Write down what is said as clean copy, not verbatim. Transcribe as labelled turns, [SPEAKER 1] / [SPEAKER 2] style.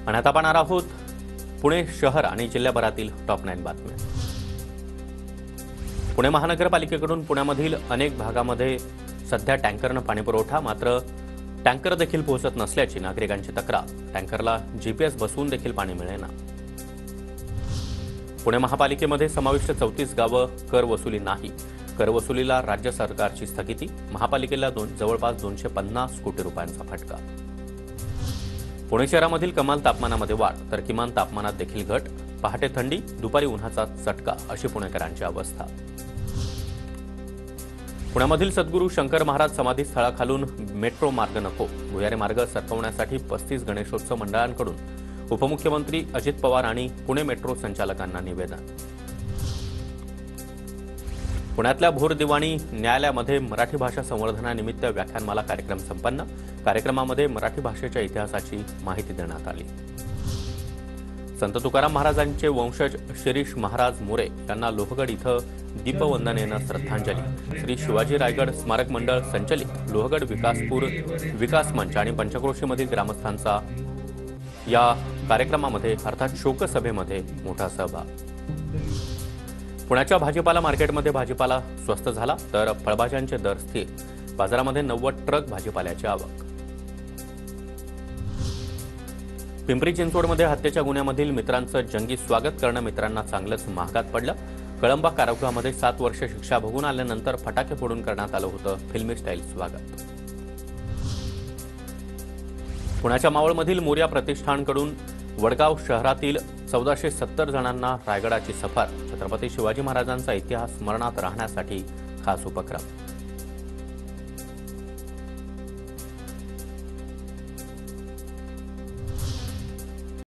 [SPEAKER 1] आणि आता पाहणार आहोत पुणे शहर आणि जिल्ह्याभरातील टॉप 9 बातम्या। पुणे महानगरपालिकेकडून पुण्यामधील अनेक भागामध्ये सध्या टँकरनं पाणीपुरवठा, मात्र टँकर देखील पोहोचत नसल्याची नागरिकांची तक्रार। टँकरला जीपीएस बसवून देखील पाणी मिळेना। पुणे महापालिकेमध्ये समाविष्ट 34 गावं कर वसुली नाही। कर वसुलीला राज्य सरकारची स्थगिती। महापालिकेला जवळपास 250 कोटी रुपयांचा फटका। पुणे शहरामधील कमाल तापमानामध्ये वाढ तर किमान तापमानात देखील घट। पहाटे थंडी, दुपारी उन्हाचा चटका अशी पुणेकरांची अवस्था। पुण्यामधील सद्गुरू शंकर महाराज समाधी स्थळाखालून मेट्रो मार्ग नको, भुयारी मार्ग सरकवण्यासाठी 35 गणेशोत्सव मंडळांकडून उपमुख्यमंत्री अजित पवार आणि पुणे मेट्रो संचालकांना निवेदन। पुण्यातल्या भोर दिवाणी न्यायालयामध्ये मराठी भाषा संवर्धनानिमित्त व्याख्यानमाला कार्यक्रम संपन्न। कार्यक्रमामध्ये मराठी भाषेच्या इतिहासाची माहिती देण्यात आली। संत तुकाराम महाराजांचे वंशज शिरीष महाराज मोरे यांना लोहगड इथं दीपवंदनेनं श्रद्धांजली। श्री शिवाजी रायगड स्मारक मंडळ संचलित लोहगड विकासपूर विकास मंच आणि पंचक्रोशीमधील ग्रामस्थांचा या कार्यक्रमामध्ये अर्थात शोकसभेमध्ये मोठा सहभाग। पुण्याच्या भाजीपाला मार्केटमध्ये भाजीपाला स्वस्त झाला तर फळभाज्यांचे दर स्थिर। बाजारामध्ये 90 ट्रक भाजीपाल्याची आवक। पिंपरी चिंचवडमध्ये हत्येच्या गुन्ह्यामधील मित्रांचं जंगी स्वागत करणं मित्रांना चांगलंच महागात पडलं। कळंबा कारागृहामध्ये 7 वर्ष शिक्षा भोगून आल्यानंतर फटाके फोडून करण्यात आलं होतं फिल्मी स्टाईल स्वागत। पुण्याच्या मावळमधील मोर्या प्रतिष्ठानकडून वडगाव शहरातील 1470 जणांना रायगडाची सफर। छत्रपती शिवाजी महाराजांचा इतिहास स्मरणात राहण्यासाठी खास उपक्रम।